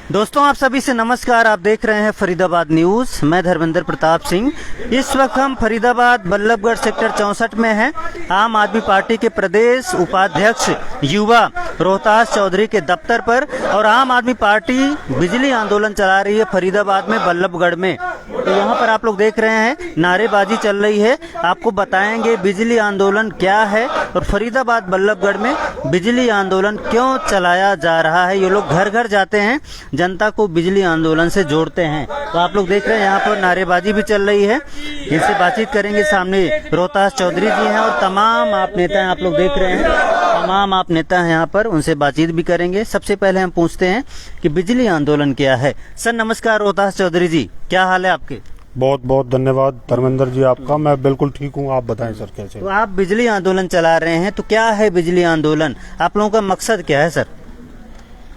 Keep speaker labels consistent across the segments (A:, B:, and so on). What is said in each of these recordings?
A: दोस्तों आप सभी से नमस्कार। आप देख रहे हैं फरीदाबाद न्यूज। मैं धर्मेंद्र प्रताप सिंह। इस वक्त हम फरीदाबाद बल्लभगढ़ सेक्टर 64 में हैं। आम आदमी पार्टी के प्रदेश उपाध्यक्ष युवा रोहतास चौधरी के दफ्तर पर, और आम आदमी पार्टी बिजली आंदोलन चला रही है फरीदाबाद में बल्लभगढ़ में। तो यहाँ पर आप लोग देख रहे हैं नारेबाजी चल रही है। आपको बताएंगे बिजली आंदोलन क्या है और फरीदाबाद बल्लभगढ़ में बिजली आंदोलन क्यों चलाया जा रहा है। ये लोग घर घर जाते हैं, जनता को बिजली आंदोलन से जोड़ते हैं। तो आप लोग देख रहे हैं यहाँ पर नारेबाजी भी चल रही है। इनसे बातचीत करेंगे। सामने रोहतास चौधरी जी हैं और तमाम आप नेता हैं। आप लोग देख रहे हैं तमाम आप नेता हैं यहाँ पर, उनसे बातचीत भी करेंगे। सबसे पहले हम पूछते हैं कि बिजली आंदोलन क्या है। सर नमस्कार रोहतास चौधरी जी, क्या हाल है आपके?
B: बहुत बहुत धन्यवाद धर्मेंद्र जी आपका। मैं बिल्कुल ठीक हूँ। आप बताएं सर कैसे?
A: तो आप बिजली आंदोलन चला रहे हैं, तो क्या है बिजली आंदोलन? आप लोगों का मकसद क्या है सर?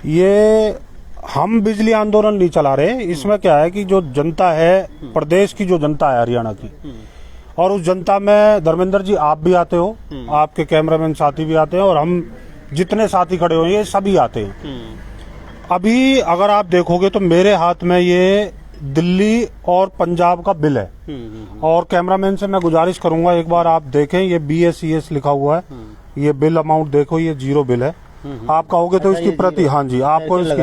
B: ये हम बिजली आंदोलन नहीं चला रहे। इसमें क्या है कि जो जनता है, प्रदेश की जो जनता है हरियाणा की, और उस जनता में धर्मेंद्र जी आप भी आते हो, आपके कैमरामैन साथी भी आते हैं, और हम जितने साथी खड़े हुए ये सभी आते हैं। अभी अगर आप देखोगे तो मेरे हाथ में ये दिल्ली और पंजाब का बिल है, और कैमरामैन से मैं गुजारिश करूंगा एक बार आप देखें, ये BSES लिखा हुआ है। ये बिल अमाउंट देखो, ये 0 बिल है। आप कहोगे तो इसकी प्रति, हाँ जी, आपको इसकी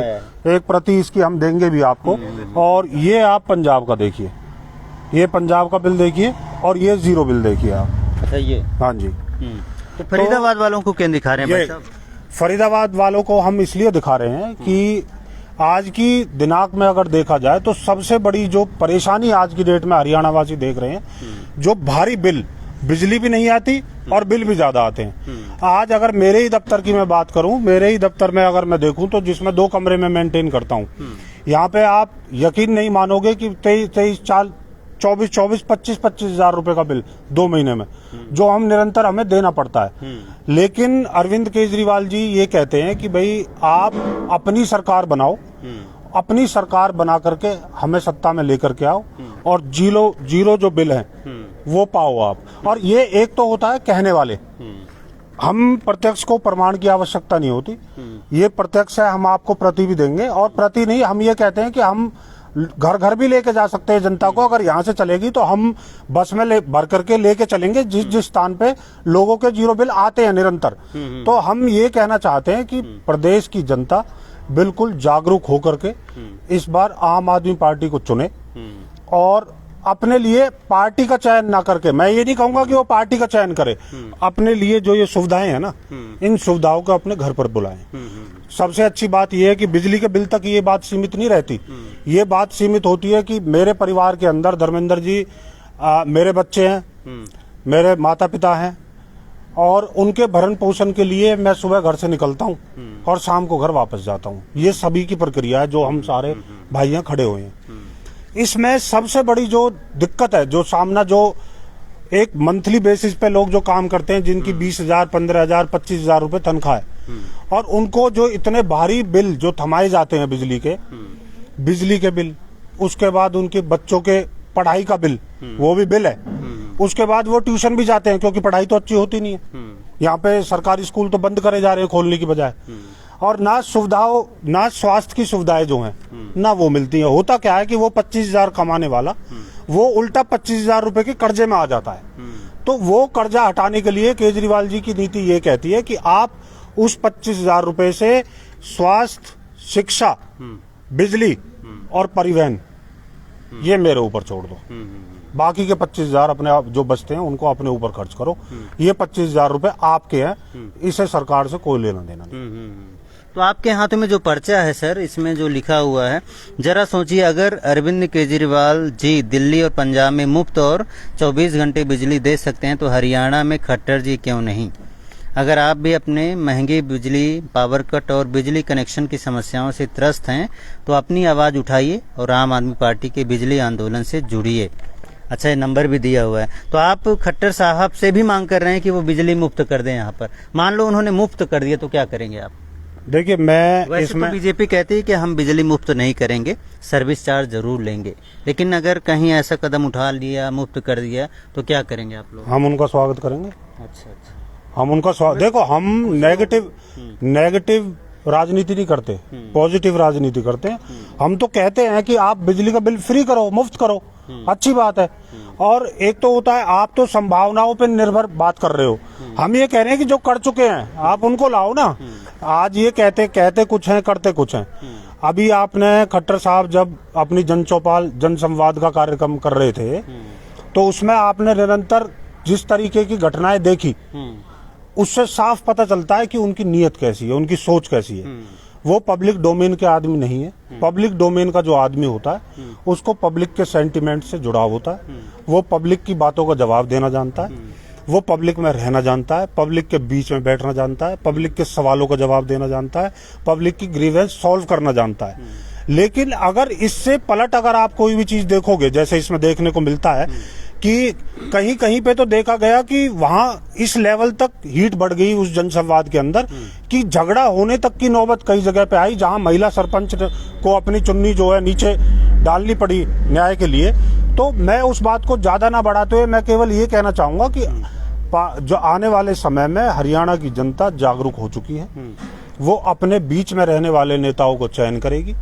B: एक प्रति इसकी हम देंगे भी आपको। और ये आप पंजाब का देखिए, ये पंजाब का बिल देखिए, और ये 0 बिल देखिए आप।
A: अच्छा ये,
B: हाँ जी।
A: तो फरीदाबाद वालों को क्यों दिखा रहे हैं भाई साहब?
B: फरीदाबाद वालों को हम इसलिए दिखा रहे हैं कि आज की दिनांक में अगर देखा जाए तो सबसे बड़ी जो परेशानी आज की डेट में हरियाणा वासी देख रहे हैं, जो भारी बिल, बिजली भी नहीं आती और बिल भी ज्यादा आते हैं। आज अगर मेरे ही दफ्तर की मैं बात करूं, मेरे ही दफ्तर में अगर मैं देखूं तो जिसमें 2 कमरे में मेंटेन करता हूं, यहाँ पे आप यकीन नहीं मानोगे कि 24 25 हजार रुपए का बिल 2 महीने में, जो हम निरंतर हमें देना पड़ता है। लेकिन अरविंद केजरीवाल जी ये कहते हैं कि भाई आप अपनी सरकार बनाओ, अपनी सरकार बना करके हमें सत्ता में लेकर के आओ, और जीरो जो बिल है वो पाओ आप। और ये एक तो होता है कहने वाले, हम प्रत्यक्ष को प्रमाण की आवश्यकता नहीं होती। ये प्रत्यक्ष है, हम आपको प्रति भी देंगे, और प्रति नहीं, हम ये कहते हैं कि हम घर घर भी लेके जा सकते हैं जनता को। अगर यहाँ से चलेगी तो हम बस में भर करके लेके चलेंगे जिस जिस स्थान पे लोगों के 0 बिल आते हैं निरंतर। तो हम ये कहना चाहते हैं कि प्रदेश की जनता बिल्कुल जागरूक होकर के इस बार आम आदमी पार्टी को चुने, और अपने लिए पार्टी का चयन ना करके, मैं ये नहीं कहूंगा कि वो पार्टी का चयन करे, अपने लिए जो ये सुविधाएं हैं ना, इन सुविधाओं को अपने घर पर बुलाएं। सबसे अच्छी बात यह है कि बिजली के बिल तक ये बात सीमित नहीं रहती। ये बात सीमित होती है कि मेरे परिवार के अंदर धर्मेंद्र जी, मेरे बच्चे हैं, मेरे माता पिता हैं, और उनके भरण पोषण के लिए मैं सुबह घर से निकलता हूँ और शाम को घर वापस जाता हूँ। ये सभी की प्रक्रिया है जो हम सारे भाइयां खड़े हुए हैं। इसमें सबसे बड़ी जो दिक्कत है, जो सामना, जो एक मंथली बेसिस पे लोग जो काम करते हैं, जिनकी 20,000 15,000 25,000 रुपए तनख्वाह है, और उनको जो इतने भारी बिल जो थमाए जाते हैं बिजली के बिल, उसके बाद उनके बच्चों के पढ़ाई का बिल, वो भी बिल है। उसके बाद वो ट्यूशन भी जाते हैं, क्योंकि पढ़ाई तो अच्छी होती नहीं है। यहाँ पे सरकारी स्कूल तो बंद करे जा रहे हैं खोलने की बजाय, और ना सुविधाओं, ना स्वास्थ्य की सुविधाएं जो हैं ना वो मिलती हैं। होता क्या है कि वो 25,000 कमाने वाला वो उल्टा 25,000 रुपए के कर्जे में आ जाता है। तो वो कर्जा हटाने के लिए केजरीवाल जी की नीति ये कहती है कि आप उस 25,000 रुपए से स्वास्थ्य, शिक्षा, बिजली और परिवहन ये मेरे ऊपर छोड़ दो, बाकी के 25,000 अपने आप जो बचते हैं उनको अपने ऊपर खर्च करो। ये 25,000 रुपए आपके हैं, इसे सरकार से कोई लेना देना नहीं।
A: तो आपके हाथों में जो पर्चा है सर, इसमें जो लिखा हुआ है, जरा सोचिए, अगर अरविंद केजरीवाल जी दिल्ली और पंजाब में मुफ्त और 24 घंटे बिजली दे सकते हैं, तो हरियाणा में खट्टर जी क्यों नहीं? अगर आप भी अपने महंगी बिजली, पावर कट और बिजली कनेक्शन की समस्याओं से त्रस्त हैं, तो अपनी आवाज़ उठाइए और आम आदमी पार्टी के बिजली आंदोलन से जुड़िए। अच्छा, ये नंबर भी दिया हुआ है। तो आप खट्टर साहब से भी मांग कर रहे हैं कि वो बिजली मुफ्त कर दें यहाँ पर। मान लो उन्होंने मुफ्त कर दिया तो क्या करेंगे आप?
B: देखिए, मैं इसमें
A: तो बीजेपी कहती है कि हम बिजली मुफ्त नहीं करेंगे, सर्विस चार्ज जरूर लेंगे, लेकिन अगर कहीं ऐसा कदम उठा लिया, मुफ्त कर दिया, तो क्या करेंगे आप लोग?
B: हम उनका स्वागत करेंगे।
A: अच्छा,
B: हम उनका देखो, हम नेगेटिव राजनीति नहीं करते, पॉजिटिव राजनीति करते हैं। हम तो कहते हैं कि आप बिजली का बिल फ्री करो, मुफ्त करो, अच्छी बात है। और एक तो होता है आप तो संभावनाओं पर निर्भर बात कर रहे हो, हम ये कह रहे हैं कि जो कर चुके हैं आप उनको लाओ ना। आज ये कहते कुछ हैं, करते कुछ हैं। अभी आपने खट्टर साहब जब अपनी जन चौपाल जन संवाद का कार्यक्रम कर रहे थे तो उसमें आपने निरंतर जिस तरीके की घटनाएं देखी उससे साफ पता चलता है कि उनकी नीयत कैसी है, उनकी सोच कैसी है। वो पब्लिक डोमेन के आदमी नहीं है। पब्लिक डोमेन का जो आदमी होता है उसको पब्लिक के सेंटिमेंट से जुड़ाव होता है, वो पब्लिक की बातों का जवाब देना जानता है, वो पब्लिक में रहना जानता है, पब्लिक के बीच में बैठना जानता है, पब्लिक के सवालों का जवाब देना जानता है, पब्लिक की ग्रीवेंस सॉल्व करना जानता है। लेकिन अगर इससे पलट अगर आप कोई भी चीज देखोगे, जैसे इसमें देखने को मिलता है कि कहीं कहीं पे तो देखा गया कि वहां इस लेवल तक हीट बढ़ गई उस जनसंवाद के अंदर कि झगड़ा होने तक की नौबत कई जगह पे आई, जहां महिला सरपंच को अपनी चुन्नी जो है नीचे डालनी पड़ी न्याय के लिए। तो मैं उस बात को ज्यादा ना बढ़ाते हुए मैं केवल ये कहना चाहूंगा कि जो आने वाले समय में हरियाणा की जनता जागरूक हो चुकी है, वो अपने बीच में रहने वाले नेताओं को चयन करेगी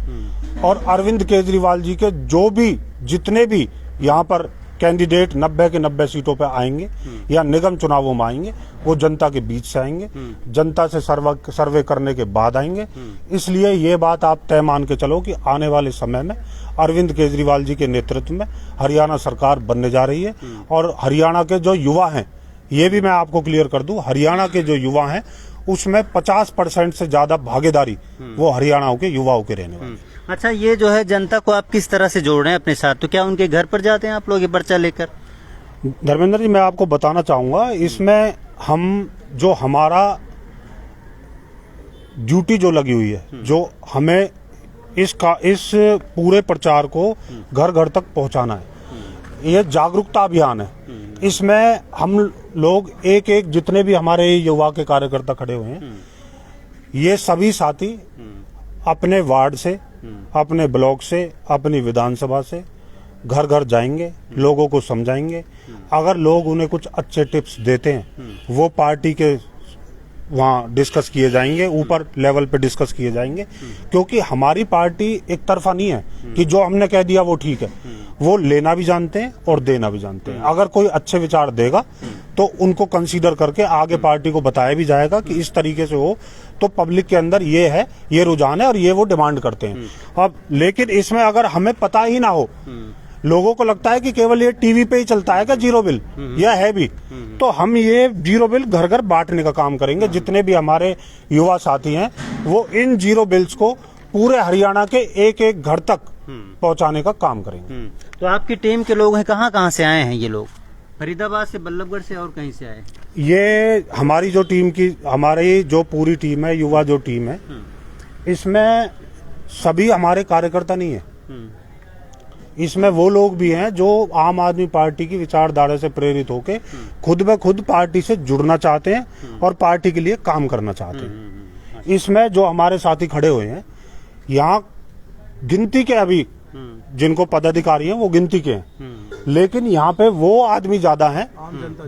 B: और अरविंद केजरीवाल जी के जो भी जितने भी यहाँ पर कैंडिडेट 90 के 90 सीटों पे आएंगे या निगम चुनावों में आएंगे, वो जनता के बीच से आएंगे, जनता से सर्वे करने के बाद आएंगे। इसलिए ये बात आप तय मान के चलो कि आने वाले समय में अरविंद केजरीवाल जी के नेतृत्व में हरियाणा सरकार बनने जा रही है। और हरियाणा के जो युवा हैं, ये भी मैं आपको क्लियर कर दूं, हरियाणा के जो युवा हैं उसमें 50% से ज्यादा भागीदारी वो हरियाणा के युवाओं के रहने वाली।
A: अच्छा, ये जो है जनता को आप किस तरह से जोड़ रहे हैं अपने साथ? तो क्या उनके घर पर जाते हैं आप लोग ये पर्चा लेकर?
B: धर्मेंद्र जी, मैं आपको बताना चाहूंगा, इसमें हम जो हमारा ड्यूटी जो लगी हुई है, जो हमें इस पूरे प्रचार को घर घर तक पहुंचाना है, ये जागरूकता अभियान है। इसमें हम लोग एक एक जितने भी हमारे युवा के कार्यकर्ता खड़े हुए हैं, ये सभी साथी अपने वार्ड से, अपने ब्लॉक से, अपनी विधानसभा से घर घर जाएंगे, लोगों को समझाएंगे। अगर लोग उन्हें कुछ अच्छे टिप्स देते हैं, वो पार्टी के वहाँ डिस्कस किए जाएंगे, ऊपर लेवल पे डिस्कस किए जाएंगे। क्योंकि हमारी पार्टी एक तरफा नहीं है कि जो हमने कह दिया वो ठीक है, वो लेना भी जानते हैं और देना भी जानते हैं। अगर कोई अच्छे विचार देगा तो उनको कंसीडर करके आगे पार्टी को बताया भी जाएगा कि इस तरीके से हो, तो पब्लिक के अंदर ये है, ये रुझान है और ये वो डिमांड करते हैं। अब लेकिन इसमें अगर हमें पता ही ना हो, लोगों को लगता है कि केवल ये टीवी पे ही चलता है क्या जीरो बिल, यह है भी, तो हम ये जीरो बिल घर घर बांटने का काम करेंगे। जितने भी हमारे युवा साथी हैं वो इन जीरो बिल्स को पूरे हरियाणा के एक एक घर तक पहुंचाने का काम करेंगे।
A: तो आपकी टीम के लोग हैं, कहाँ से आए हैं ये लोग? फरीदाबाद से, बल्लभगढ़ से और कहीं से आए?
B: ये हमारी जो टीम की, हमारी जो पूरी टीम है, युवा जो टीम है, इसमें सभी हमारे कार्यकर्ता नहीं है। इसमें वो लोग भी हैं जो आम आदमी पार्टी की विचारधारा से प्रेरित होकर खुद ब खुद पार्टी से जुड़ना चाहते हैं और पार्टी के लिए काम करना चाहते हैं। इसमें जो हमारे साथी खड़े हुए हैं, यहाँ गिनती के अभी जिनको पदाधिकारी हैं वो गिनती के हैं, लेकिन यहाँ पे वो आदमी ज्यादा हैं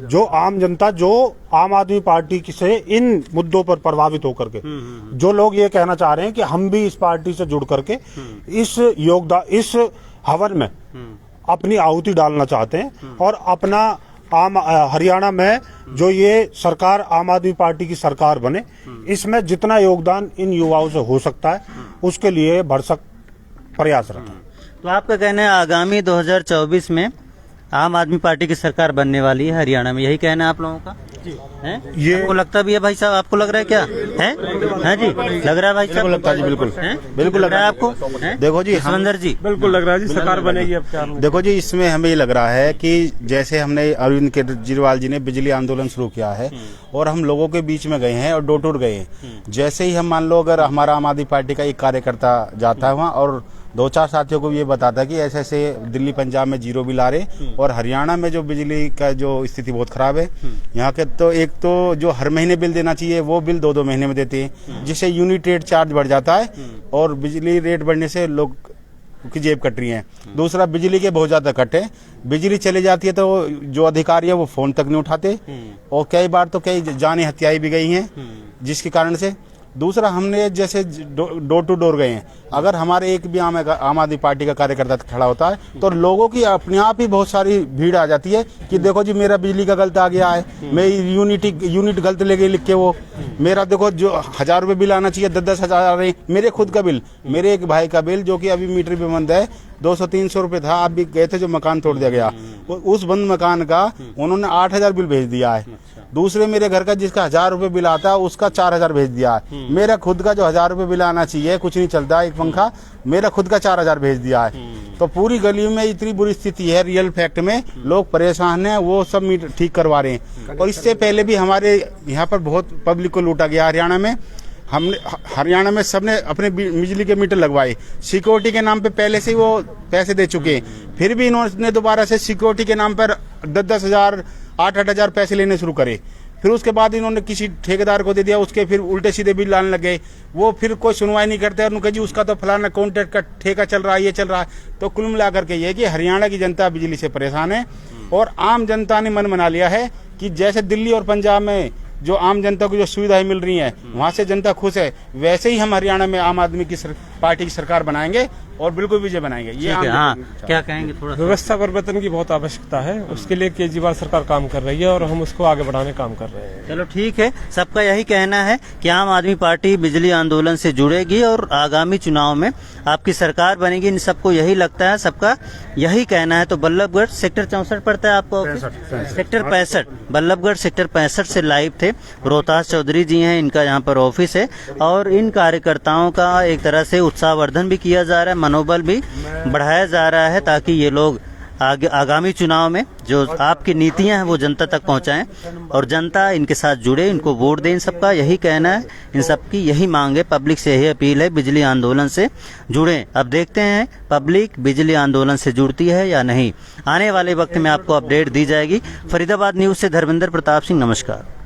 B: जो आम जनता, जो आम आदमी पार्टी से इन मुद्दों पर प्रभावित होकर के, जो लोग ये कहना चाह रहे हैं कि हम भी इस पार्टी से जुड़ करके इस हवन में अपनी आहुति डालना चाहते हैं और अपना हरियाणा में जो ये सरकार आम आदमी पार्टी की सरकार बने, इसमें जितना योगदान इन युवाओं से हो सकता है उसके लिए भरसक प्रयासरत है।
A: तो आपका कहना है आगामी 2024 में आम आदमी पार्टी की सरकार बनने वाली है हरियाणा में, यही कहना है आप लोगों का? है?
B: ये
A: आपको लगता भी है भाई साहब? आपको लग रहा है क्या है? हैं जी, लग रहा है भाई साहब?
C: लगता है जी, बिल्कुल बिल्कुल
A: लग रहा है आपको?
C: देखो जी,
A: सुंदर जी,
C: बिल्कुल लग रहा है जी, सरकार बनेगी अब क्या। देखो जी, इसमें हमें ये लग रहा है कि जैसे हमने अरविंद केजरीवाल जी ने बिजली आंदोलन शुरू किया है और हम लोगों के बीच में गए हैं और डोर टू डोर गए हैं। जैसे ही हम मान लो अगर हमारा आम आदमी पार्टी का एक कार्यकर्ता जाता है वहाँ और 2-4 साथियों को ये बताता है कि ऐसे ऐसे दिल्ली पंजाब में जीरो बिल आ रहे और हरियाणा में जो बिजली का जो स्थिति बहुत खराब है यहाँ के, तो एक तो जो हर महीने बिल देना चाहिए वो बिल 2-2 महीने में देते हैं, जिससे यूनिट रेट चार्ज बढ़ जाता है और बिजली रेट बढ़ने से लोग की जेब कट रही है। दूसरा, बिजली के बहुत ज्यादा कट है, बिजली चली जाती है तो जो अधिकारी है वो फोन तक नहीं उठाते और कई बार तो कई जाने हत्याएं भी गई हैं, जिसके कारण से दूसरा हमने जैसे डोर टू डोर गए हैं, अगर हमारे एक भी आम आदमी पार्टी का कार्यकर्ता खड़ा होता है तो लोगों की अपने आप ही बहुत सारी भीड़ आ जाती है कि देखो जी मेरा बिजली का गलत आ गया है, मैं यूनिट गलत ले गई लिख के, वो मेरा देखो जो 1000 रुपये बिल आना चाहिए 10,000 आ रहे, मेरे खुद का बिल, मेरे एक भाई का बिल जो कि अभी मीटर भी बंद है 200-300 रुपये था, आप भी गए थे जो मकान तोड़ दिया गया, उस बंद मकान का उन्होंने 8,000 बिल भेज दिया है। दूसरे मेरे घर का जिसका 1000 रुपये बिल आता है उसका 4000 भेज दिया है। मेरा खुद का जो 1000 रुपये बिल आना चाहिए, कुछ नहीं चलता एक पंखा, मेरा खुद का 4000 भेज दिया है। तो पूरी गली में इतनी बुरी स्थिति है, रियल फैक्ट में लोग परेशान हैं, वो सब मीटर ठीक करवा रहे हैं। और इससे पहले भी हमारे यहाँ पर बहुत पब्लिक को लूटा गया। हरियाणा में सबने अपने बिजली के मीटर लगवाए, सिक्योरिटी के नाम पे पहले से ही वो पैसे दे चुके हैं, फिर भी इन्होंने दोबारा से सिक्योरिटी के नाम पर 10,000 8,000 पैसे लेने शुरू करे। फिर उसके बाद इन्होंने किसी ठेकेदार को दे दिया, उसके फिर उल्टे सीधे बिल लाने लगे, वो फिर कोई सुनवाई नहीं करते और उनका जी उसका तो फलाना कॉन्ट्रैक्ट का ठेका चल रहा है, ये चल रहा है। तो कुल मिलाकर के ये कि हरियाणा की जनता बिजली से परेशान है और आम जनता ने मन बना लिया है कि जैसे दिल्ली और पंजाब में जो आम जनता को जो सुविधाएं मिल रही हैं वहां से जनता खुश है, वैसे ही हम हरियाणा में आम आदमी की पार्टी की सरकार बनाएंगे और बिल्कुल विजय बनाएंगे। ये
A: हाँ, क्या कहेंगे थोड़ा?
D: व्यवस्था परिवर्तन की बहुत आवश्यकता है, उसके लिए केजरीवाल सरकार काम कर रही है और हम उसको आगे बढ़ाने काम कर रहे हैं।
A: चलो ठीक है, सबका यही कहना है कि आम आदमी पार्टी बिजली आंदोलन से जुड़ेगी और आगामी चुनाव में आपकी सरकार बनेगी। इन सबको यही लगता है, सबका यही कहना है। तो बल्लभगढ़ सेक्टर 64 पड़ता है आपको, सेक्टर 65, बल्लभगढ़ सेक्टर 65 से लाइव थे। रोहतास चौधरी जी हैं, इनका यहाँ पर ऑफिस है और इन कार्यकर्ताओं का एक तरह से उत्साहवर्धन भी किया जा रहा है, मनोबल भी बढ़ाया जा रहा है ताकि ये लोग आगामी चुनाव में जो आपकी नीतियां हैं वो जनता तक पहुंचाएं और जनता इनके साथ जुड़े, इनको वोट दें। इन सबका यही कहना है, इन सबकी यही मांग है, पब्लिक से यही अपील है, बिजली आंदोलन से जुड़ें। अब देखते हैं पब्लिक बिजली आंदोलन से जुड़ती है या नहीं। आने वाले वक्त में आपको अपडेट दी जाएगी। फरीदाबाद न्यूज से धर्मेंद्र प्रताप सिंह, नमस्कार।